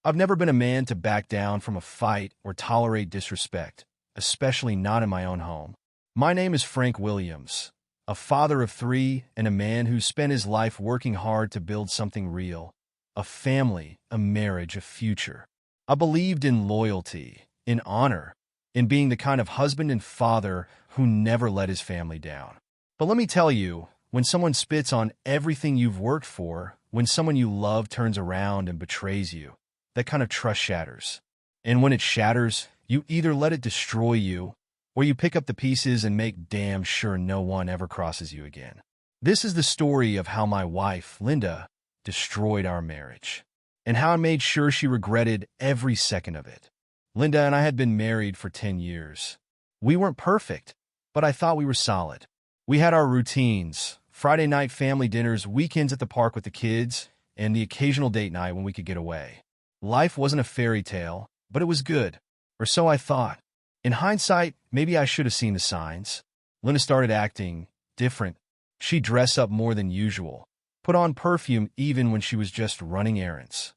I've never been a man to back down from a fight or tolerate disrespect, especially not in my own home. My name is Frank Williams, a father of three and a man who spent his life working hard to build something real, a family, a marriage, a future. I believed in loyalty, in honor, in being the kind of husband and father who never let his family down. But let me tell you, when someone spits on everything you've worked for, when someone you love turns around and betrays you, that kind of trust shatters. And when it shatters, you either let it destroy you, or you pick up the pieces and make damn sure no one ever crosses you again. This is the story of how my wife, Linda, destroyed our marriage, and how I made sure she regretted every second of it. Linda and I had been married for 10 years. We weren't perfect, but I thought we were solid. We had our routines, Friday night family dinners, weekends at the park with the kids, and the occasional date night when we could get away. Life wasn't a fairy tale, but it was good, or so I thought. In hindsight, maybe I should have seen the signs. Linda started acting different. She'd dress up more than usual, put on perfume even when she was just running errands.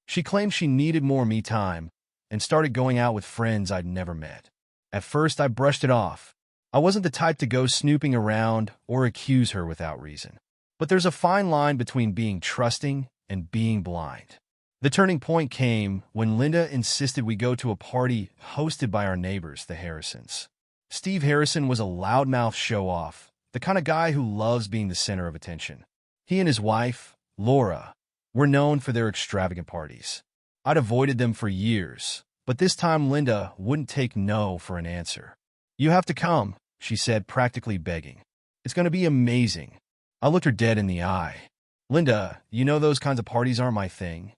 She claimed she needed more me time, and started going out with friends I'd never met. At first, I brushed it off. I wasn't the type to go snooping around or accuse her without reason. But there's a fine line between being trusting and being blind. The turning point came when Linda insisted we go to a party hosted by our neighbors, the Harrisons. Steve Harrison was a loudmouth show-off, the kind of guy who loves being the center of attention. He and his wife, Laura, were known for their extravagant parties. I'd avoided them for years, but this time Linda wouldn't take no for an answer. "You have to come," she said, practically begging. "It's going to be amazing." I looked her dead in the eye. "Linda, you know those kinds of parties aren't my thing."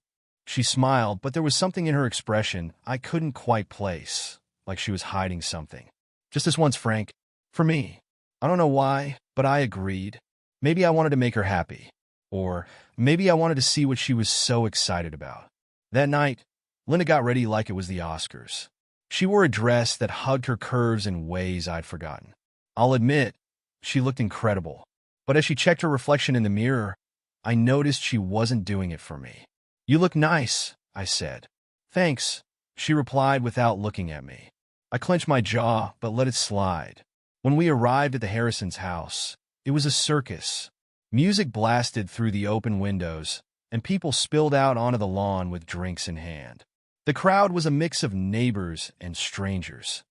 She smiled, but there was something in her expression I couldn't quite place, like she was hiding something. "Just this once, Frank. For me." I don't know why, but I agreed. Maybe I wanted to make her happy. Or maybe I wanted to see what she was so excited about. That night, Linda got ready like it was the Oscars. She wore a dress that hugged her curves in ways I'd forgotten. I'll admit, she looked incredible. But as she checked her reflection in the mirror, I noticed she wasn't doing it for me. "You look nice," I said. "Thanks," she replied without looking at me. I clenched my jaw, but let it slide. When we arrived at the Harrisons' house, it was a circus. Music blasted through the open windows, and people spilled out onto the lawn with drinks in hand. The crowd was a mix of neighbors and strangers.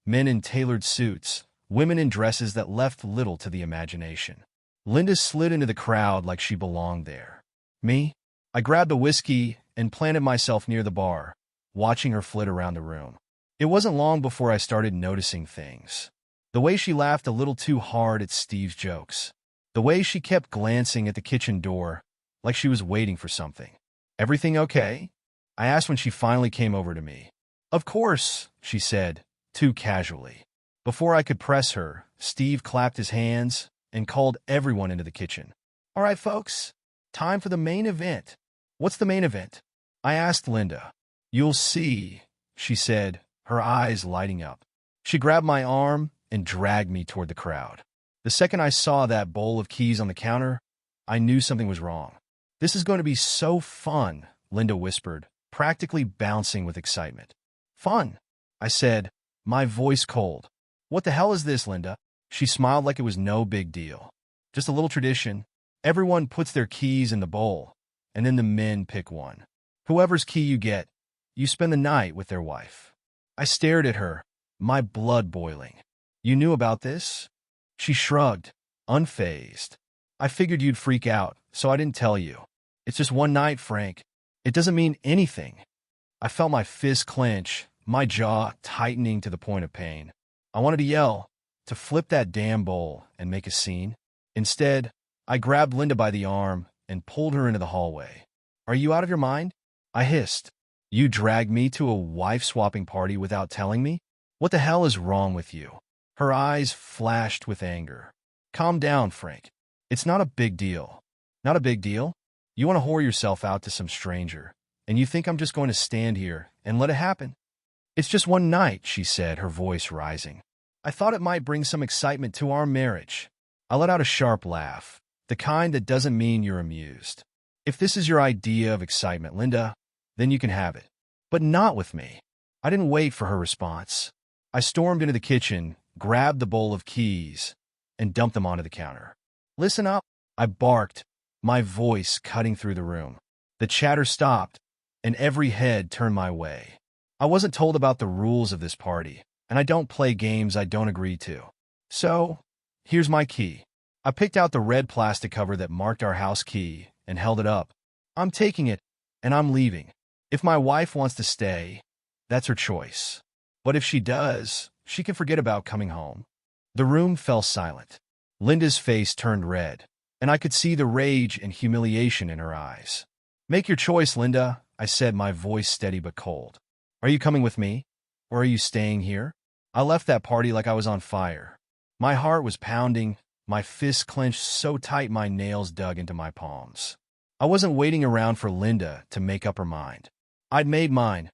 Men in tailored suits, women in dresses that left little to the imagination. Linda slid into the crowd like she belonged there. Me? I grabbed a whiskey and planted myself near the bar, watching her flit around the room. It wasn't long before I started noticing things. The way she laughed a little too hard at Steve's jokes. The way she kept glancing at the kitchen door, like she was waiting for something. "Everything okay?" I asked when she finally came over to me. "Of course," she said, too casually. Before I could press her, Steve clapped his hands and called everyone into the kitchen. "All right, folks, time for the main event." "What's the main event?" I asked Linda. "You'll see," she said, her eyes lighting up. She grabbed my arm and dragged me toward the crowd. The second I saw that bowl of keys on the counter, I knew something was wrong. "This is going to be so fun," Linda whispered, practically bouncing with excitement. "Fun," I said, my voice cold. "What the hell is this, Linda?" She smiled like it was no big deal. "Just a little tradition. Everyone puts their keys in the bowl, and then the men pick one. Whoever's key you get, you spend the night with their wife." I stared at her, my blood boiling. "You knew about this?" She shrugged, unfazed. "I figured you'd freak out, so I didn't tell you. It's just one night, Frank. It doesn't mean anything." I felt my fist clench, my jaw tightening to the point of pain. I wanted to yell, to flip that damn bowl and make a scene. Instead, I grabbed Linda by the arm and pulled her into the hallway. "Are you out of your mind?" I hissed. "You dragged me to a wife-swapping party without telling me? What the hell is wrong with you?" Her eyes flashed with anger. "Calm down, Frank. It's not a big deal." "Not a big deal? You want to whore yourself out to some stranger, and you think I'm just going to stand here and let it happen?" "It's just one night," she said, her voice rising. "I thought it might bring some excitement to our marriage." I let out a sharp laugh, the kind that doesn't mean you're amused. "If this is your idea of excitement, Linda, then you can have it. But not with me. I didn't wait for her response. I stormed into the kitchen, grabbed the bowl of keys, and dumped them onto the counter. Listen up, I barked, my voice cutting through the room. The chatter stopped, and every head turned my way. I wasn't told about the rules of this party, and I don't play games I don't agree to. So, here's my key. I picked out the red plastic cover that marked our house key and held it up. I'm taking it, and I'm leaving. If my wife wants to stay, that's her choice. But if she does, she can forget about coming home. The room fell silent. Linda's face turned red, and I could see the rage and humiliation in her eyes. Make your choice, Linda, I said, my voice steady but cold. Are you coming with me, or are you staying here? I left that party like I was on fire. My heart was pounding, my fists clenched so tight my nails dug into my palms. I wasn't waiting around for Linda to make up her mind. I'd made mine.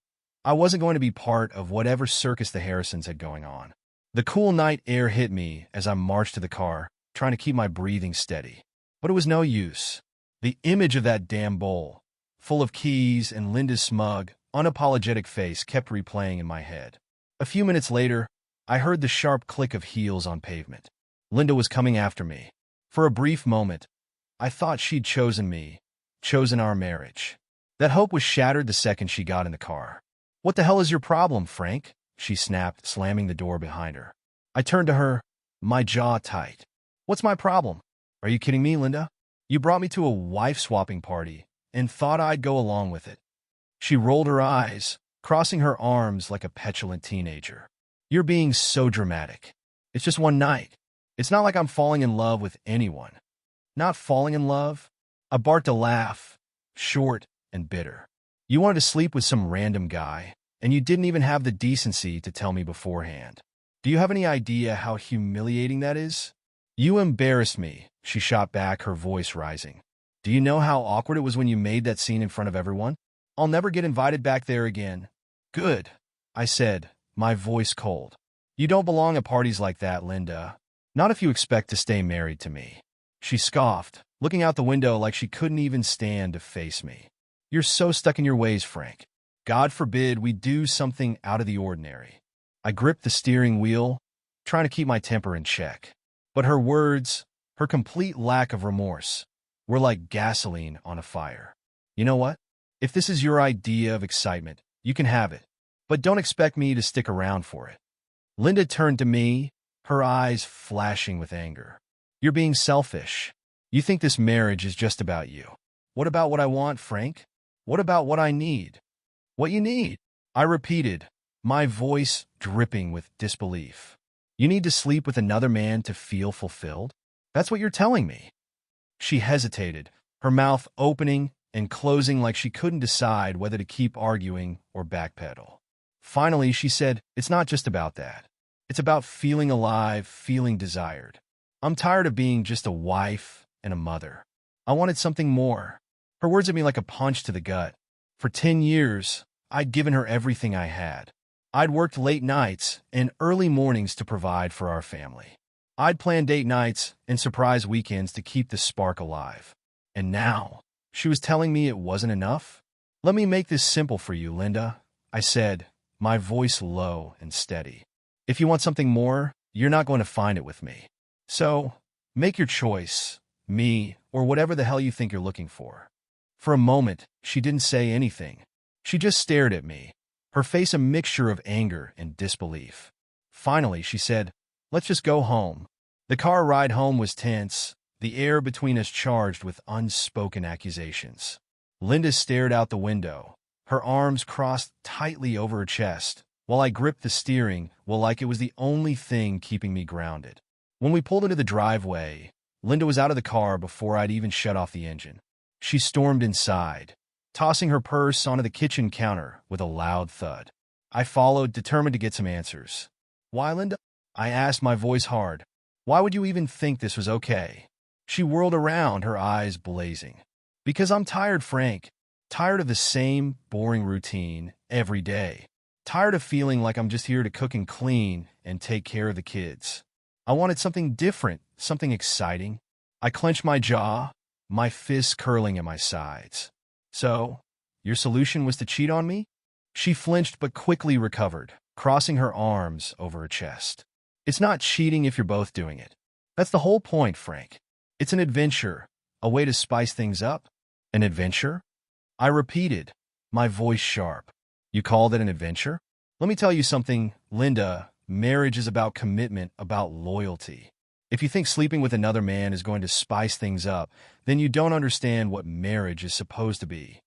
I wasn't going to be part of whatever circus the Harrisons had going on. The cool night air hit me as I marched to the car, trying to keep my breathing steady. But it was no use. The image of that damn bowl, full of keys and Linda's smug, unapologetic face kept replaying in my head. A few minutes later, I heard the sharp click of heels on pavement. Linda was coming after me. For a brief moment, I thought she'd chosen me, chosen our marriage. That hope was shattered the second she got in the car. What the hell is your problem, Frank? She snapped, slamming the door behind her. I turned to her, my jaw tight. What's my problem? Are you kidding me, Linda? You brought me to a wife-swapping party and thought I'd go along with it. She rolled her eyes, crossing her arms like a petulant teenager. You're being so dramatic. It's just one night. It's not like I'm falling in love with anyone. Not falling in love? I barked a laugh, short and bitter. You wanted to sleep with some random guy, and you didn't even have the decency to tell me beforehand. Do you have any idea how humiliating that is? You embarrassed me, she shot back, her voice rising. Do you know how awkward it was when you made that scene in front of everyone? I'll never get invited back there again. Good, I said, my voice cold. You don't belong at parties like that, Linda. Not if you expect to stay married to me. She scoffed, looking out the window like she couldn't even stand to face me. You're so stuck in your ways, Frank. God forbid we do something out of the ordinary. I gripped the steering wheel, trying to keep my temper in check. But her words, her complete lack of remorse, were like gasoline on a fire. You know what? If this is your idea of excitement, you can have it. But don't expect me to stick around for it. Linda turned to me, her eyes flashing with anger. You're being selfish. You think this marriage is just about you. What about what I want, Frank? What about what I need? What you need? I repeated, my voice dripping with disbelief. You need to sleep with another man to feel fulfilled? That's what you're telling me. She hesitated, her mouth opening and closing like she couldn't decide whether to keep arguing or backpedal. Finally, she said, it's not just about that. It's about feeling alive, feeling desired. I'm tired of being just a wife and a mother. I wanted something more. Her words hit me like a punch to the gut. For 10 years, I'd given her everything I had. I'd worked late nights and early mornings to provide for our family. I'd planned date nights and surprise weekends to keep the spark alive. And now, she was telling me it wasn't enough? Let me make this simple for you, Linda, I said, my voice low and steady. If you want something more, you're not going to find it with me. So, make your choice, me, or whatever the hell you think you're looking for. For a moment, she didn't say anything. She just stared at me, her face a mixture of anger and disbelief. Finally, she said, let's just go home. The car ride home was tense, the air between us charged with unspoken accusations. Linda stared out the window, her arms crossed tightly over her chest, while I gripped the steering, like it was the only thing keeping me grounded. When we pulled into the driveway, Linda was out of the car before I'd even shut off the engine. She stormed inside, tossing her purse onto the kitchen counter with a loud thud. I followed, determined to get some answers. Why, Linda? I asked, my voice hard. Why would you even think this was okay? She whirled around, her eyes blazing. Because I'm tired, Frank. Tired of the same boring routine every day. Tired of feeling like I'm just here to cook and clean and take care of the kids. I wanted something different, something exciting. I clenched my jaw, my fists curling at my sides. So, Your solution was to cheat on me? She flinched but quickly recovered, crossing her arms over her chest. It's not cheating if you're both doing it. That's the whole point, Frank. It's an adventure, a way to spice things up. An adventure? I repeated, my voice sharp. You call that an adventure? Let me tell you something, Linda. Marriage is about commitment, about loyalty. If you think sleeping with another man is going to spice things up, then you don't understand what marriage is supposed to be.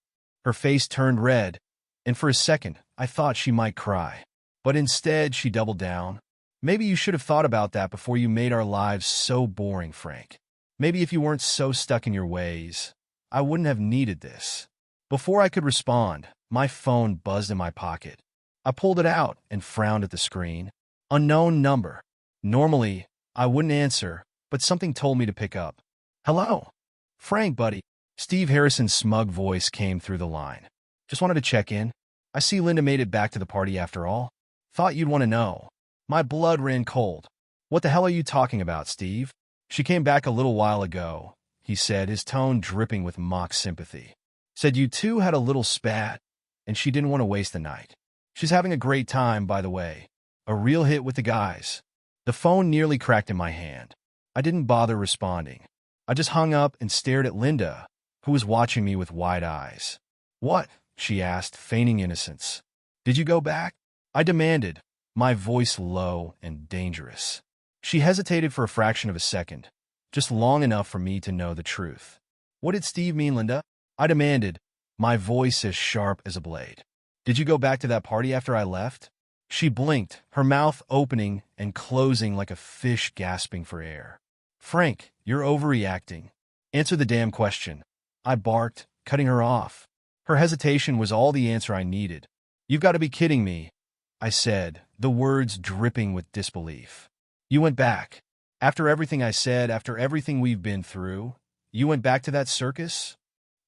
Her face turned red, and for a second, I thought she might cry. But instead, she doubled down. Maybe you should have thought about that before you made our lives so boring, Frank. Maybe if you weren't so stuck in your ways, I wouldn't have needed this. Before I could respond, my phone buzzed in my pocket. I pulled it out and frowned at the screen. Unknown number. Normally, I wouldn't answer, but something told me to pick up. Hello? Frank, buddy. Steve Harrison's smug voice came through the line. Just wanted to check in. I see Linda made it back to the party after all. Thought you'd want to know. My blood ran cold. What the hell are you talking about, Steve? She came back a little while ago, he said, his tone dripping with mock sympathy. Said you two had a little spat, and she didn't want to waste the night. She's having a great time, by the way. A real hit with the guys. The phone nearly cracked in my hand. I didn't bother responding. I just hung up and stared at Linda, who was watching me with wide eyes. What? She asked, feigning innocence. Did you go back? I demanded, my voice low and dangerous. She hesitated for a fraction of a second, just long enough for me to know the truth. What did Steve mean, Linda? I demanded, my voice as sharp as a blade. Did you go back to that party after I left? She blinked, her mouth opening and closing like a fish gasping for air. Frank, you're overreacting. Answer the damn question. I barked, cutting her off. Her hesitation was all the answer I needed. You've got to be kidding me, I said, the words dripping with disbelief. You went back. After everything I said, after everything we've been through, you went back to that circus?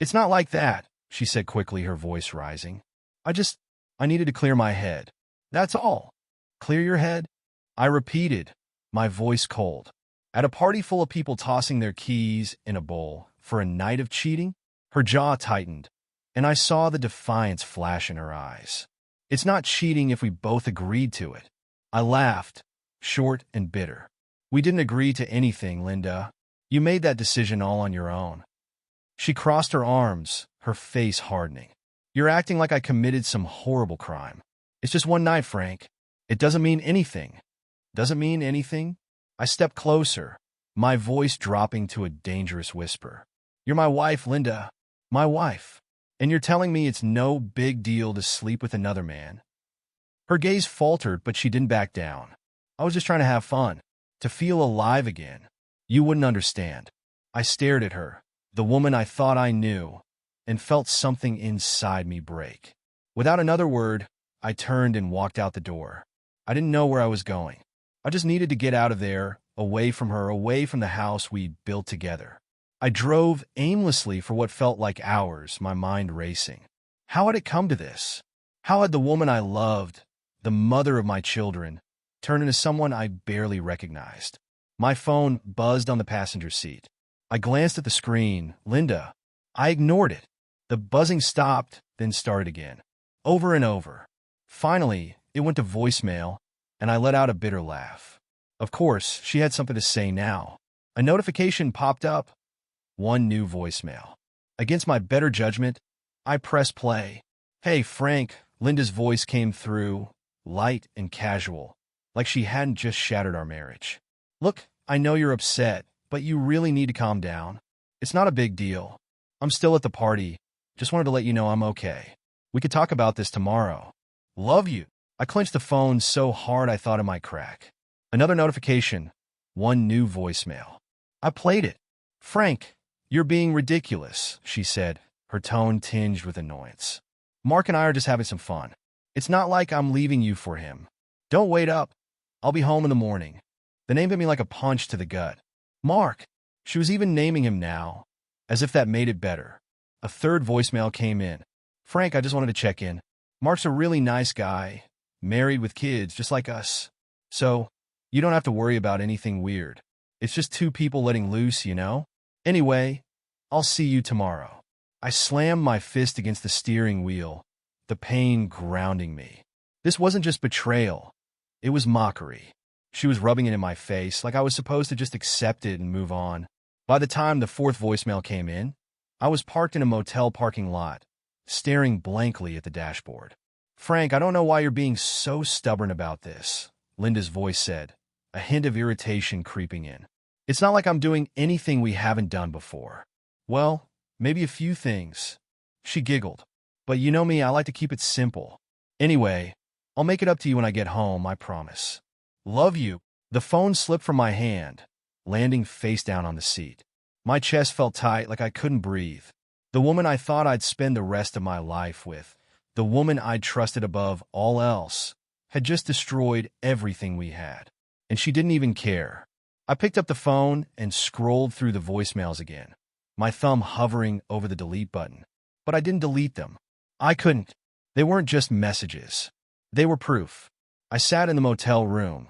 It's not like that, she said quickly, her voice rising. I needed to clear my head. That's all. Clear your head? I repeated, my voice cold. At a party full of people tossing their keys in a bowl for a night of cheating? Her jaw tightened, and I saw the defiance flash in her eyes. It's not cheating if we both agreed to it. I laughed, short and bitter. We didn't agree to anything, Linda. You made that decision all on your own. She crossed her arms, her face hardening. You're acting like I committed some horrible crime. It's just one night, Frank. It doesn't mean anything. Doesn't mean anything? I stepped closer, my voice dropping to a dangerous whisper. You're my wife, Linda. My wife. And you're telling me it's no big deal to sleep with another man? Her gaze faltered, but she didn't back down. I was just trying to have fun, to feel alive again. You wouldn't understand. I stared at her, the woman I thought I knew, and felt something inside me break. Without another word, I turned and walked out the door. I didn't know where I was going. I just needed to get out of there, away from her, away from the house we'd built together. I drove aimlessly for what felt like hours, my mind racing. How had it come to this? How had the woman I loved, the mother of my children, turned into someone I barely recognized? My phone buzzed on the passenger seat. I glanced at the screen. Linda. I ignored it. The buzzing stopped, then started again. Over and over. Finally, it went to voicemail, and I let out a bitter laugh. Of course, she had something to say now. A notification popped up. One new voicemail. Against my better judgment, I pressed play. Hey, Frank, Linda's voice came through, light and casual, like she hadn't just shattered our marriage. Look, I know you're upset, but you really need to calm down. It's not a big deal. I'm still at the party. Just wanted to let you know I'm okay. We could talk about this tomorrow. Love you. I clenched the phone so hard I thought it might crack. Another notification. One new voicemail. I played it. Frank, you're being ridiculous, she said, her tone tinged with annoyance. Mark and I are just having some fun. It's not like I'm leaving you for him. Don't wait up. I'll be home in the morning. The name hit me like a punch to the gut. Mark. She was even naming him now, as if that made it better. A third voicemail came in. Frank, I just wanted to check in. Mark's a really nice guy, married with kids just like us. So, you don't have to worry about anything weird. It's just two people letting loose, you know? Anyway, I'll see you tomorrow. I slammed my fist against the steering wheel, the pain grounding me. This wasn't just betrayal. It was mockery. She was rubbing it in my face like I was supposed to just accept it and move on. By the time the fourth voicemail came in, I was parked in a motel parking lot, staring blankly at the dashboard. "Frank, I don't know why you're being so stubborn about this," Linda's voice said, a hint of irritation creeping in. "It's not like I'm doing anything we haven't done before." "Well, maybe a few things." She giggled. "But you know me, I like to keep it simple. Anyway, I'll make it up to you when I get home, I promise." "Love you." The phone slipped from my hand, landing face down on the seat. My chest felt tight like I couldn't breathe. The woman I thought I'd spend the rest of my life with, the woman I'd trusted above all else, had just destroyed everything we had. And she didn't even care. I picked up the phone and scrolled through the voicemails again, my thumb hovering over the delete button. But I didn't delete them. I couldn't. They weren't just messages. They were proof. I sat in the motel room,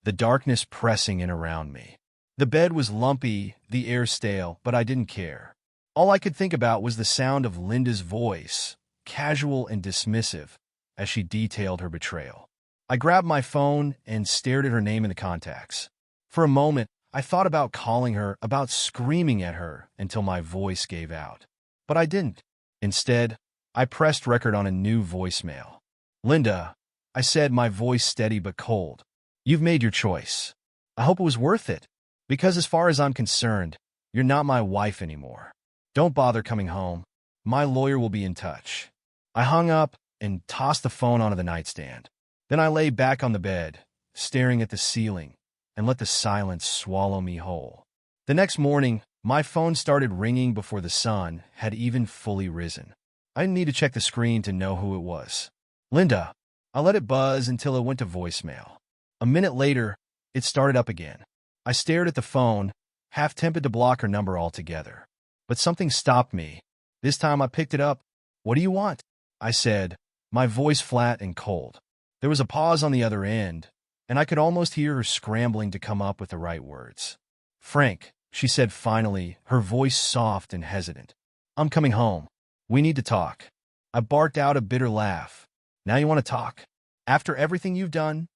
the darkness pressing in around me. The bed was lumpy, the air stale, but I didn't care. All I could think about was the sound of Linda's voice, casual and dismissive, as she detailed her betrayal. I grabbed my phone and stared at her name in the contacts. For a moment, I thought about calling her, about screaming at her until my voice gave out. But I didn't. Instead, I pressed record on a new voicemail. "Linda," I said, my voice steady but cold. "You've made your choice. I hope it was worth it. Because as far as I'm concerned, you're not my wife anymore. Don't bother coming home. My lawyer will be in touch." I hung up and tossed the phone onto the nightstand. Then I lay back on the bed, staring at the ceiling, and let the silence swallow me whole. The next morning, my phone started ringing before the sun had even fully risen. I didn't need to check the screen to know who it was. "Linda." I let it buzz until it went to voicemail. A minute later, it started up again. I stared at the phone, half tempted to block her number altogether. But something stopped me. This time I picked it up. "What do you want?" I said, my voice flat and cold. There was a pause on the other end, and I could almost hear her scrambling to come up with the right words. "Frank," she said finally, her voice soft and hesitant. "I'm coming home. We need to talk." I barked out a bitter laugh. "Now you want to talk? After everything you've done?"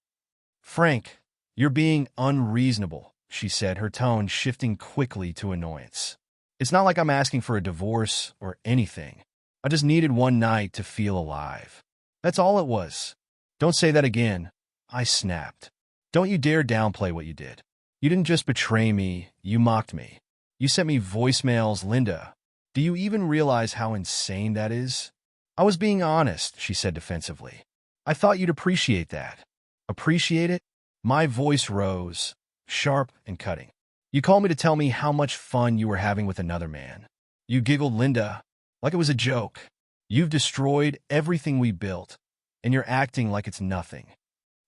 "Frank, you're being unreasonable," she said, her tone shifting quickly to annoyance. "It's not like I'm asking for a divorce or anything. I just needed one night to feel alive. That's all it was." "Don't say that again," I snapped. "Don't you dare downplay what you did. You didn't just betray me, you mocked me. You sent me voicemails, Linda. Do you even realize how insane that is?" "I was being honest," she said defensively. "I thought you'd appreciate that." "Appreciate it?" My voice rose, sharp and cutting. "You called me to tell me how much fun you were having with another man. You giggled, Linda, like it was a joke. You've destroyed everything we built, and you're acting like it's nothing."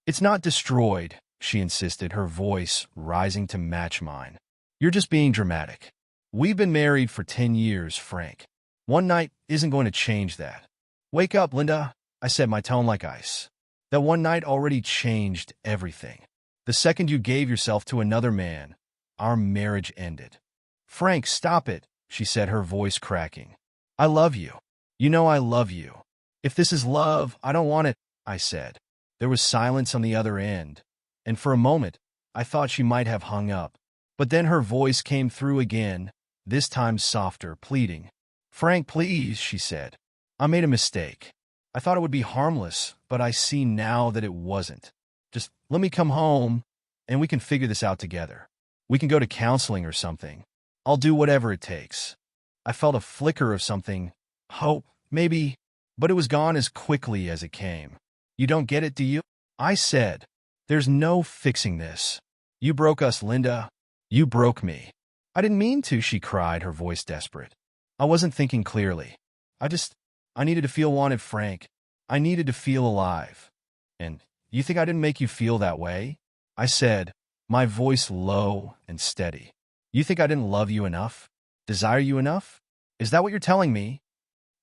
"It's not destroyed," she insisted, her voice rising to match mine. "You're just being dramatic. We've been married for 10 years, Frank. One night isn't going to change that." "Wake up, Linda," I said, my tone like ice. "That one night already changed everything. The second you gave yourself to another man, our marriage ended." "Frank, stop it," she said, her voice cracking. "I love you. You know I love you. If this is love, I don't want it," I said. There was silence on the other end, and for a moment, I thought she might have hung up. But then her voice came through again, this time softer, pleading. "Frank, please," she said. "I made a mistake. I thought it would be harmless, but I see now that it wasn't. Just let me come home, and we can figure this out together. We can go to counseling or something. I'll do whatever it takes." I felt a flicker of something, hope, maybe, but it was gone as quickly as it came. "You don't get it, do you?" I said. "There's no fixing this. You broke us, Linda. You broke me." "I didn't mean to," she cried, her voice desperate. "I wasn't thinking clearly. I needed to feel wanted, Frank. I needed to feel alive. And you think I didn't make you feel that way?" I said, my voice low and steady. "You think I didn't love you enough? Desire you enough? Is that what you're telling me?"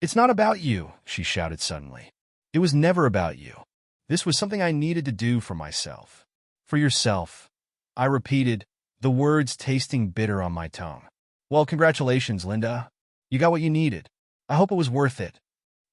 "It's not about you," she shouted suddenly. "It was never about you. This was something I needed to do for myself." "For yourself," I repeated, the words tasting bitter on my tongue. "Well, congratulations, Linda. You got what you needed. I hope it was worth it.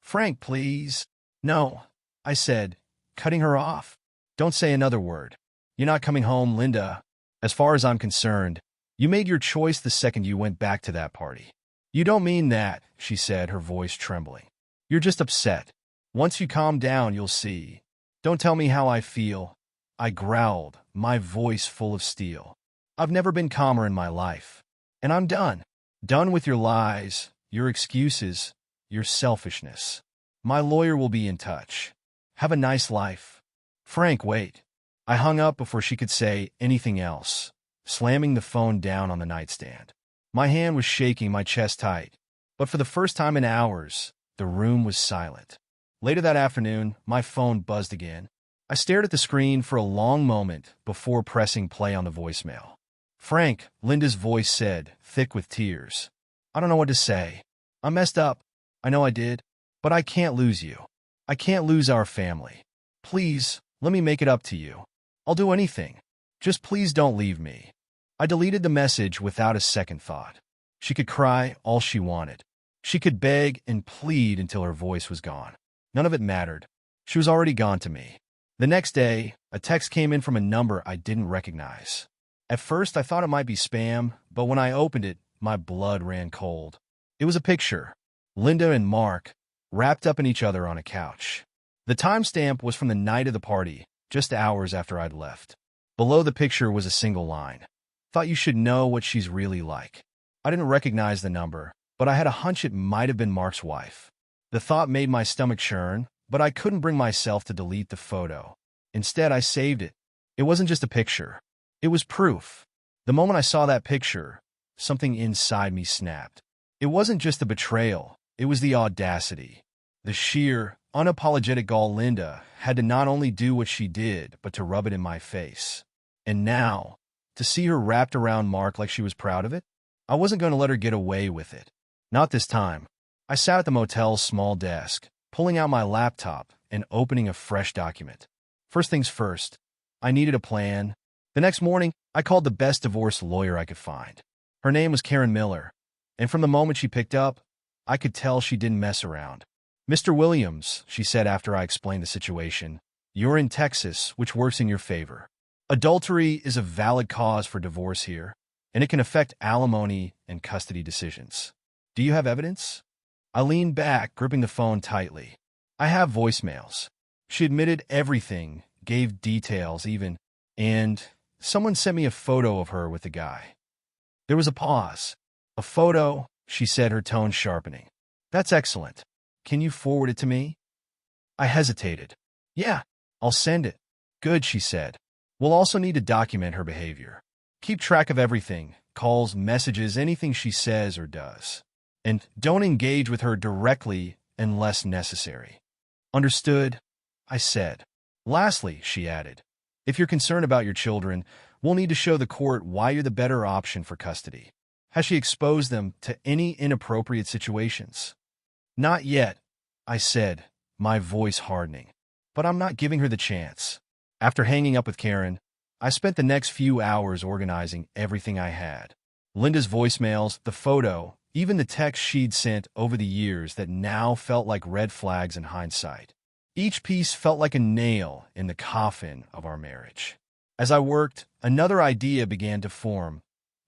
Frank, please. No, I said, cutting her off. Don't say another word. You're not coming home, Linda. As far as I'm concerned, you made your choice the second you went back to that party. You don't mean that, she said, her voice trembling. You're just upset. Once you calm down, you'll see. Don't tell me how I feel. I growled, my voice full of steel. I've never been calmer in my life. And I'm done. Done with your lies, your excuses, your selfishness. My lawyer will be in touch. Have a nice life. Frank, wait. I hung up before she could say anything else, slamming the phone down on the nightstand. My hand was shaking, my chest tight. But for the first time in hours, the room was silent. Later that afternoon, my phone buzzed again. I stared at the screen for a long moment before pressing play on the voicemail. Frank, Linda's voice said, thick with tears. I don't know what to say. I messed up. I know I did. But I can't lose you. I can't lose our family. Please, let me make it up to you. I'll do anything. Just please don't leave me. I deleted the message without a second thought. She could cry all she wanted. She could beg and plead until her voice was gone. None of it mattered. She was already gone to me. The next day, a text came in from a number I didn't recognize. At first, I thought it might be spam, but when I opened it, my blood ran cold. It was a picture. Linda and Mark, wrapped up in each other on a couch. The timestamp was from the night of the party, just hours after I'd left. Below the picture was a single line. Thought you should know what she's really like. I didn't recognize the number, but I had a hunch it might have been Mark's wife. The thought made my stomach churn, but I couldn't bring myself to delete the photo. Instead, I saved it. It wasn't just a picture. It was proof. The moment I saw that picture, something inside me snapped. It wasn't just the betrayal. It was the audacity. The sheer, unapologetic gall Linda had to not only do what she did, but to rub it in my face. And now, to see her wrapped around Mark like she was proud of it, I wasn't going to let her get away with it. Not this time. I sat at the motel's small desk, pulling out my laptop and opening a fresh document. First things first, I needed a plan. The next morning, I called the best divorce lawyer I could find. Her name was Karen Miller, and from the moment she picked up, I could tell she didn't mess around. Mr. Williams, she said after I explained the situation, you're in Texas, which works in your favor. Adultery is a valid cause for divorce here, and it can affect alimony and custody decisions. Do you have evidence? I leaned back, gripping the phone tightly. I have voicemails. She admitted everything, gave details even, and someone sent me a photo of her with the guy. There was a pause. A photo, she said, her tone sharpening. That's excellent. Can you forward it to me? I hesitated. Yeah, I'll send it. Good, she said. We'll also need to document her behavior. Keep track of everything, calls, messages, anything she says or does. And don't engage with her directly unless necessary. Understood, I said. Lastly, she added, if you're concerned about your children, we'll need to show the court why you're the better option for custody. Has she exposed them to any inappropriate situations? Not yet, I said, my voice hardening. But I'm not giving her the chance. After hanging up with Karen, I spent the next few hours organizing everything I had. Linda's voicemails, the photo, even the text she'd sent over the years that now felt like red flags in hindsight. Each piece felt like a nail in the coffin of our marriage. As I worked, another idea began to form,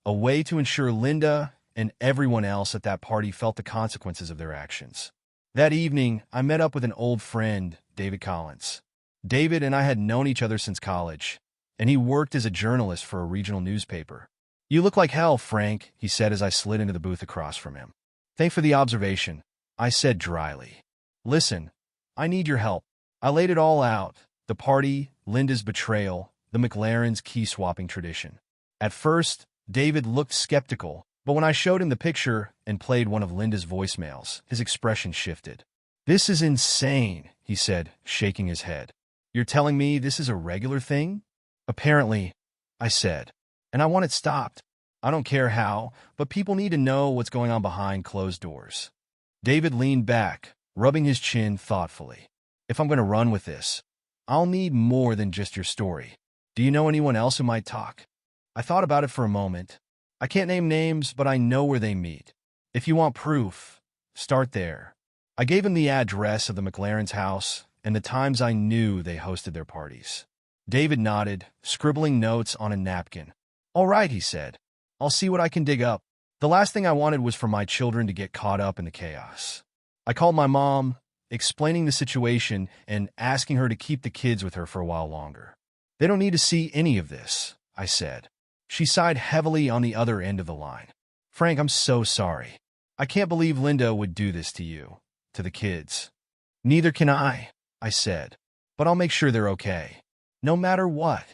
a way to ensure Linda and everyone else at that party felt the consequences of their actions. That evening, I met up with an old friend, David Collins. David and I had known each other since college, and he worked as a journalist for a regional newspaper. You look like hell, Frank, he said as I slid into the booth across from him. Thanks for the observation, I said dryly. Listen, I need your help. I laid it all out, the party, Linda's betrayal, the McLaren's key-swapping tradition. At first, David looked skeptical, but when I showed him the picture and played one of Linda's voicemails, his expression shifted. This is insane, he said, shaking his head. You're telling me this is a regular thing? Apparently, I said. And I want it stopped. I don't care how, but people need to know what's going on behind closed doors. David leaned back, rubbing his chin thoughtfully. If I'm going to run with this, I'll need more than just your story. Do you know anyone else who might talk? I thought about it for a moment. I can't name names, but I know where they meet. If you want proof, Start there. I gave him the address of the McLaren's house and the times I knew they hosted their parties. David nodded, scribbling notes on a napkin. All right, he said. I'll see what I can dig up. The last thing I wanted was for my children to get caught up in the chaos. I called my mom, explaining the situation and asking her to keep the kids with her for a while longer. They don't need to see any of this, I said. She sighed heavily on the other end of the line. Frank, I'm so sorry. I can't believe Linda would do this to you, to the kids. Neither can I said. But I'll make sure they're okay. No matter what.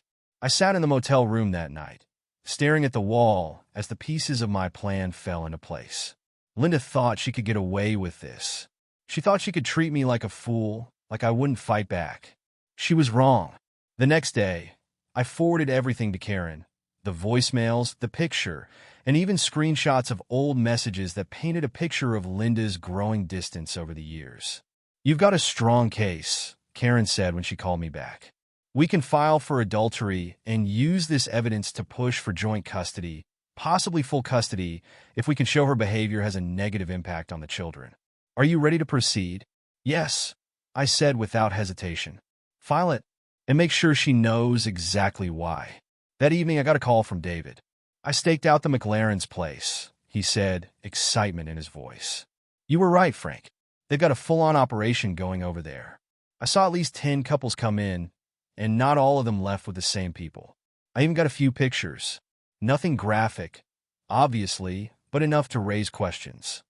I sat in the motel room that night, staring at the wall as the pieces of my plan fell into place. Linda thought she could get away with this. She thought she could treat me like a fool, like I wouldn't fight back. She was wrong. The next day, I forwarded everything to Karen. The voicemails, the picture, and even screenshots of old messages that painted a picture of Linda's growing distance over the years. You've got a strong case, Karen said when she called me back. We can file for adultery and use this evidence to push for joint custody, possibly full custody, if we can show her behavior has a negative impact on the children. Are you ready to proceed? Yes, I said without hesitation. File it, and make sure she knows exactly why. That evening, I got a call from David. I staked out the McLaren's place, he said, excitement in his voice. You were right, Frank. They've got a full-on operation going over there. I saw at least 10 couples come in, and not all of them left with the same people. I even got a few pictures. Nothing graphic, obviously, but enough to raise questions.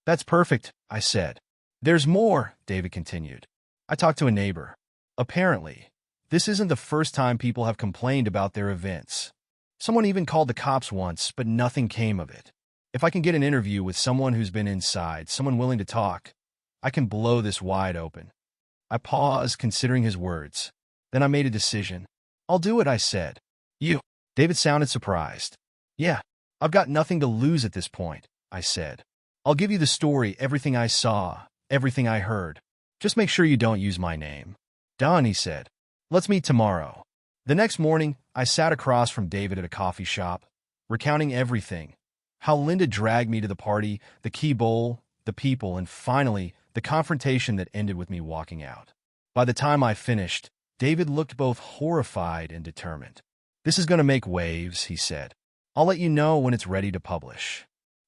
That's perfect, I said. There's more, David continued. I talked to a neighbor. Apparently, this isn't the first time people have complained about their events. Someone even called the cops once, but nothing came of it. If I can get an interview with someone who's been inside, someone willing to talk, I can blow this wide open. I paused, considering his words. Then I made a decision. I'll do it, I said. You? David sounded surprised. Yeah, I've got nothing to lose at this point, I said. I'll give you the story, everything I saw, everything I heard. Just make sure you don't use my name. Done, he said. Let's meet tomorrow. The next morning, I sat across from David at a coffee shop, recounting everything. How Linda dragged me to the party, the key bowl, the people, and finally, the confrontation that ended with me walking out. By the time I finished, David looked both horrified and determined. This is going to make waves, he said. I'll let you know when it's ready to publish.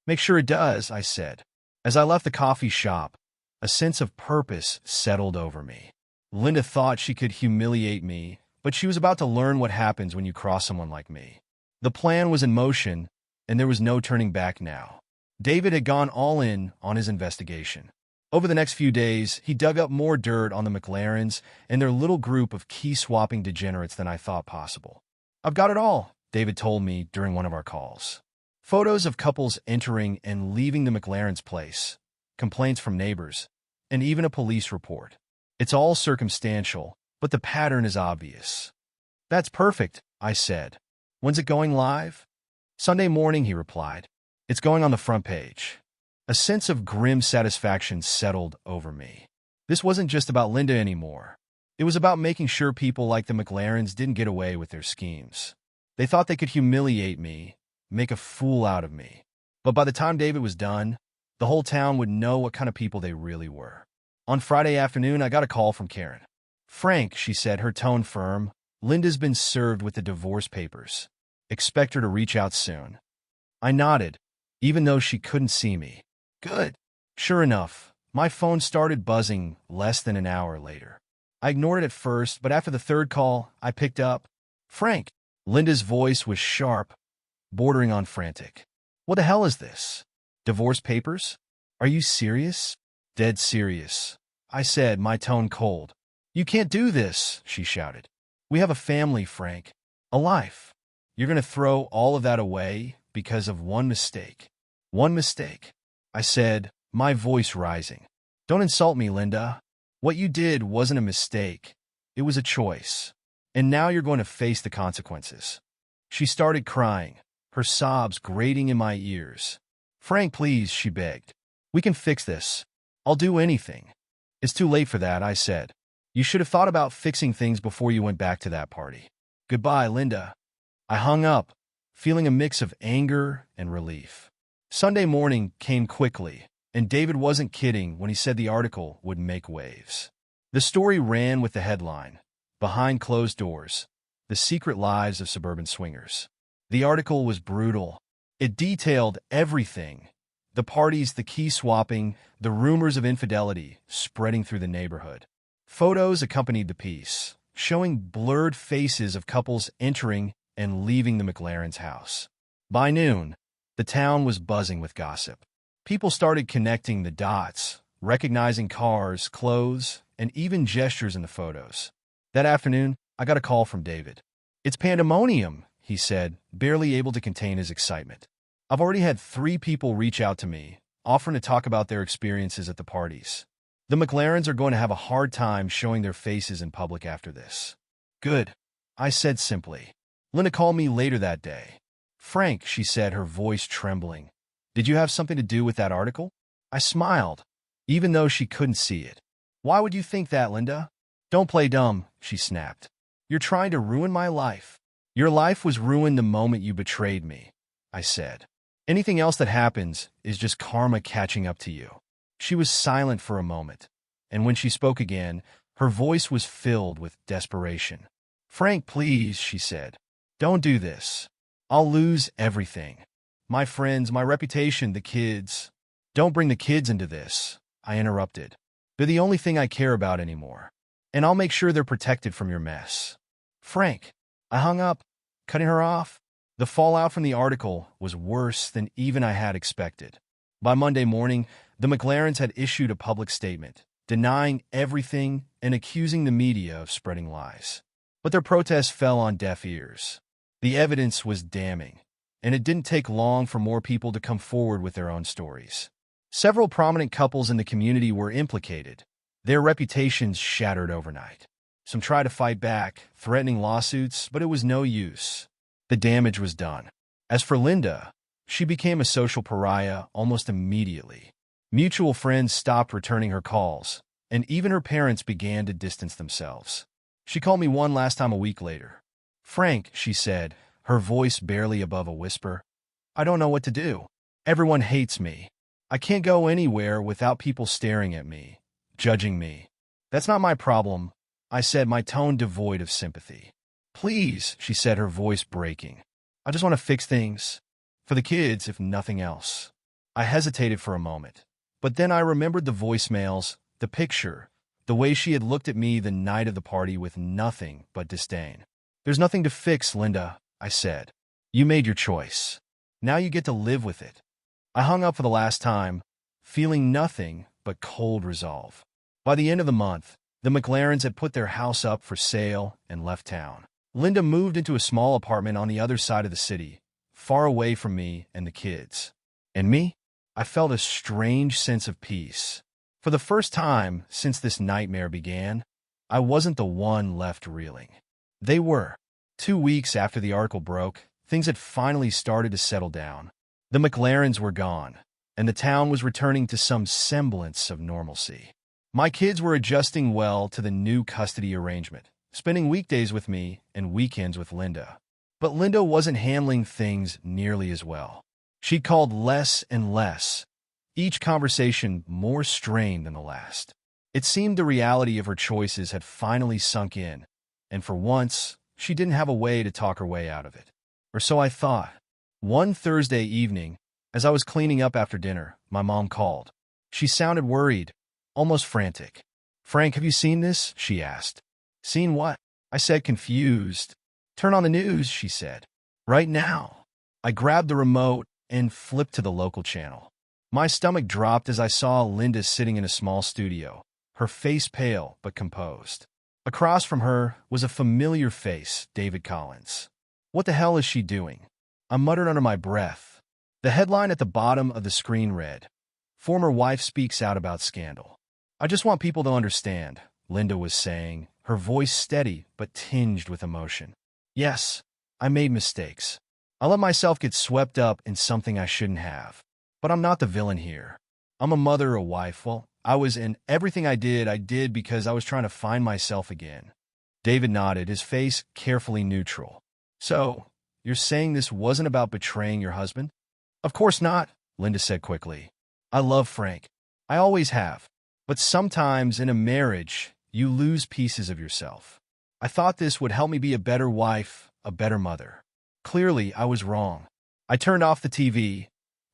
Make sure it does, I said. As I left the coffee shop, a sense of purpose settled over me. Linda thought she could humiliate me, but she was about to learn what happens when you cross someone like me. The plan was in motion, and there was no turning back now. David had gone all in on his investigation. Over the next few days, he dug up more dirt on the McLarens and their little group of key-swapping degenerates than I thought possible. I've got it all, David told me during one of our calls. Photos of couples entering and leaving the McLaren's place, complaints from neighbors, and even a police report. It's all circumstantial, but the pattern is obvious. That's perfect, I said. When's it going live? Sunday morning, he replied. It's going on the front page. A sense of grim satisfaction settled over me. This wasn't just about Linda anymore. It was about making sure people like the McLarens didn't get away with their schemes. They thought they could humiliate me, make a fool out of me. But by the time David was done, the whole town would know what kind of people they really were. On Friday afternoon, I got a call from Karen. Frank, she said, her tone firm, Linda's been served with the divorce papers. Expect her to reach out soon. I nodded, even though she couldn't see me. Good. Sure enough, my phone started buzzing less than an hour later. I ignored it at first, but after the third call, I picked up. Frank. Linda's voice was sharp, bordering on frantic. What the hell is this? Divorce papers? Are you serious? Dead serious, I said, my tone cold. You can't do this, she shouted. We have a family, Frank. A life. You're going to throw all of that away because of one mistake. One mistake, I said, my voice rising. Don't insult me, Linda. What you did wasn't a mistake. It was a choice. And now you're going to face the consequences. She started crying, her sobs grating in my ears. Frank, please, she begged. We can fix this. I'll do anything. It's too late for that, I said. You should have thought about fixing things before you went back to that party. Goodbye, Linda. I hung up, feeling a mix of anger and relief. Sunday morning came quickly, And David wasn't kidding when he said the article would make waves. The story ran with the headline, "Behind Closed Doors: The Secret Lives of Suburban Swingers." The article was brutal. It detailed everything: the parties, the key swapping, the rumors of infidelity spreading through the neighborhood. Photos accompanied the piece, showing blurred faces of couples entering and leaving the McLaren's house. By noon, the town was buzzing with gossip. People started connecting the dots, recognizing cars, clothes, and even gestures in the photos. That afternoon, I got a call from David. "It's pandemonium," he said, barely able to contain his excitement. "I've already had 3 people reach out to me, offering to talk about their experiences at the parties. The McLarens are going to have a hard time showing their faces in public after this." "Good," I said simply. Linda called me later that day. "Frank," she said, her voice trembling, "did you have something to do with that article?" I smiled, even though she couldn't see it. "Why would you think that, Linda?" "Don't play dumb," she snapped. "You're trying to ruin my life." "Your life was ruined the moment you betrayed me," I said. "Anything else that happens is just karma catching up to you." She was silent for a moment, and when she spoke again, her voice was filled with desperation. "Frank, please," she said. "Don't do this. I'll lose everything. My friends, my reputation, the kids." "Don't bring the kids into this," I interrupted. "They're the only thing I care about anymore. And I'll make sure they're protected from your mess." "Frank." I hung up, cutting her off. The fallout from the article was worse than even I had expected. By Monday morning, the McLarens had issued a public statement, denying everything and accusing the media of spreading lies. But their protest fell on deaf ears. The evidence was damning, and it didn't take long for more people to come forward with their own stories. Several prominent couples in the community were implicated, their reputations shattered overnight. Some tried to fight back, threatening lawsuits, but it was no use. The damage was done. As for Linda, she became a social pariah almost immediately. Mutual friends stopped returning her calls, and even her parents began to distance themselves. She called me one last time a week later. "Frank," she said, her voice barely above a whisper, "I don't know what to do. Everyone hates me. I can't go anywhere without people staring at me, judging me." "That's not my problem," I said, my tone devoid of sympathy. "Please," she said, her voice breaking. "I just want to fix things. For the kids, if nothing else." I hesitated for a moment, but then I remembered the voicemails, the picture, the way she had looked at me the night of the party with nothing but disdain. "There's nothing to fix, Linda," I said. "You made your choice. Now you get to live with it." I hung up for the last time, feeling nothing but cold resolve. By the end of the month, the McLarens had put their house up for sale and left town. Linda moved into a small apartment on the other side of the city, far away from me and the kids. And me? I felt a strange sense of peace. For the first time since this nightmare began, I wasn't the one left reeling. They were. 2 weeks after the article broke, things had finally started to settle down. The McLarens were gone, and the town was returning to some semblance of normalcy. My kids were adjusting well to the new custody arrangement, spending weekdays with me and weekends with Linda. But Linda wasn't handling things nearly as well. She called less and less, each conversation more strained than the last. It seemed the reality of her choices had finally sunk in, and for once, she didn't have a way to talk her way out of it. Or so I thought. One Thursday evening, as I was cleaning up after dinner, my mom called. She sounded worried, almost frantic. "Frank, have you seen this?" she asked. "Seen what?" I said, confused. "Turn on the news," she said. "Right now." I grabbed the remote and flipped to the local channel. My stomach dropped as I saw Linda sitting in a small studio, her face pale but composed. Across from her was a familiar face, David Collins. "What the hell is she doing?" I muttered under my breath. The headline at the bottom of the screen read, "Former wife speaks out about scandal." "I just want people to understand," Linda was saying, her voice steady but tinged with emotion. "Yes, I made mistakes. I let myself get swept up in something I shouldn't have. But I'm not the villain here. I'm a mother, a wife. Well, I was, and everything I did because I was trying to find myself again." David nodded, his face carefully neutral. "So, you're saying this wasn't about betraying your husband?" "Of course not," Linda said quickly. I love Frank. I always have. But sometimes in a marriage, you lose pieces of yourself. I thought this would help me be a better wife, a better mother. Clearly, I was wrong. I turned off the TV,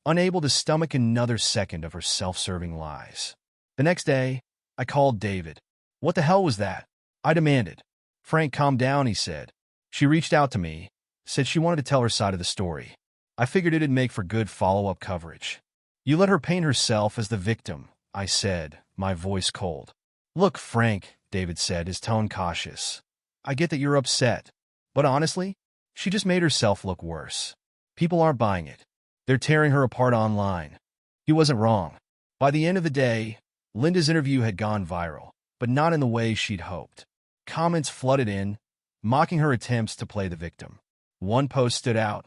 unable to stomach another second of her self-serving lies. The next day, I called David. What the hell was that? I demanded. Frank, calm down, he said. She reached out to me, said she wanted to tell her side of the story. I figured it'd make for good follow-up coverage. You let her paint herself as the victim, I said, my voice cold. Look, Frank, David said, his tone cautious. I get that you're upset, but honestly, she just made herself look worse. People aren't buying it. They're tearing her apart online. He wasn't wrong. By the end of the day, Linda's interview had gone viral, but not in the way she'd hoped. Comments flooded in, mocking her attempts to play the victim. One post stood out.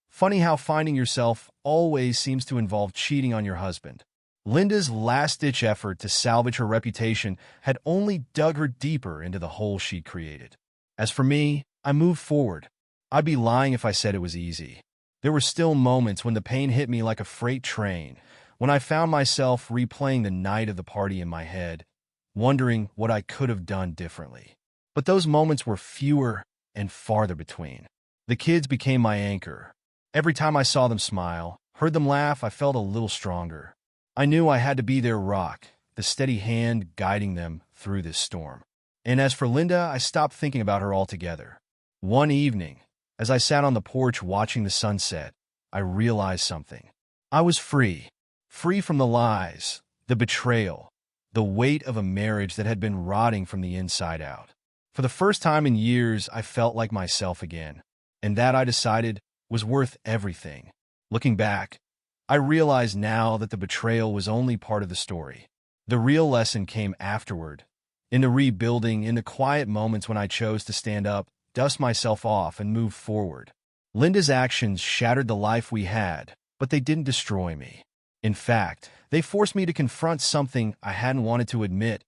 Funny how finding yourself always seems to involve cheating on your husband. Linda's last-ditch effort to salvage her reputation had only dug her deeper into the hole she'd created. As for me, I moved forward. I'd be lying if I said it was easy. There were still moments when the pain hit me like a freight train, when I found myself replaying the night of the party in my head, wondering what I could have done differently. But those moments were fewer and farther between. The kids became my anchor. Every time I saw them smile, heard them laugh, I felt a little stronger. I knew I had to be their rock, the steady hand guiding them through this storm. And as for Linda, I stopped thinking about her altogether. One evening, as I sat on the porch watching the sunset, I realized something. I was free. Free from the lies, the betrayal, the weight of a marriage that had been rotting from the inside out. For the first time in years, I felt like myself again. And that, I decided, was worth everything. Looking back, I realize now that the betrayal was only part of the story. The real lesson came afterward, in the rebuilding, in the quiet moments when I chose to stand up, dust myself off, and move forward. Linda's actions shattered the life we had, but they didn't destroy me. In fact, they forced me to confront something I hadn't wanted to admit.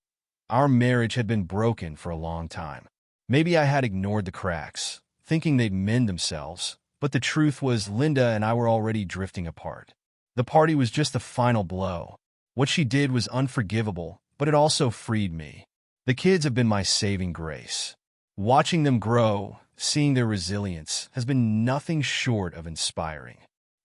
Our marriage had been broken for a long time. Maybe I had ignored the cracks, thinking they'd mend themselves, but the truth was Linda and I were already drifting apart. The party was just the final blow. What she did was unforgivable, but it also freed me. The kids have been my saving grace. Watching them grow, seeing their resilience, has been nothing short of inspiring.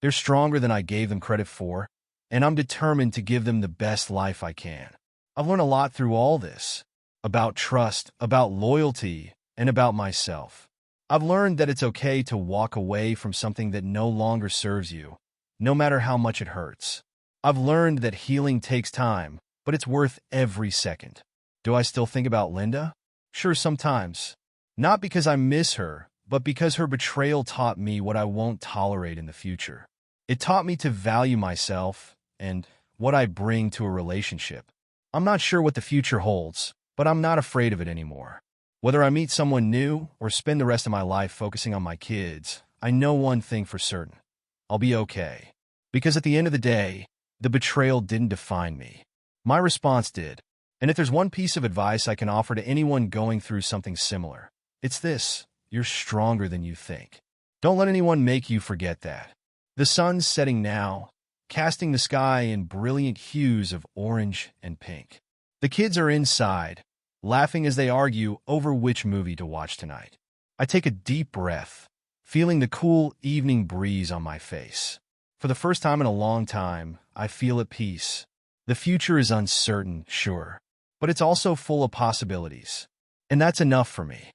They're stronger than I gave them credit for, and I'm determined to give them the best life I can. I've learned a lot through all this, about trust, about loyalty, and about myself. I've learned that it's okay to walk away from something that no longer serves you, no matter how much it hurts. I've learned that healing takes time, but it's worth every second. Do I still think about Linda? Sure, sometimes. Not because I miss her, but because her betrayal taught me what I won't tolerate in the future. It taught me to value myself and what I bring to a relationship. I'm not sure what the future holds, but I'm not afraid of it anymore. Whether I meet someone new or spend the rest of my life focusing on my kids, I know one thing for certain. I'll be okay. Because at the end of the day, the betrayal didn't define me. My response did. And if there's one piece of advice I can offer to anyone going through something similar, it's this: you're stronger than you think. Don't let anyone make you forget that. The sun's setting now, casting the sky in brilliant hues of orange and pink. The kids are inside, laughing as they argue over which movie to watch tonight. I take a deep breath, feeling the cool evening breeze on my face. For the first time in a long time, I feel at peace. The future is uncertain, sure, but it's also full of possibilities. And that's enough for me.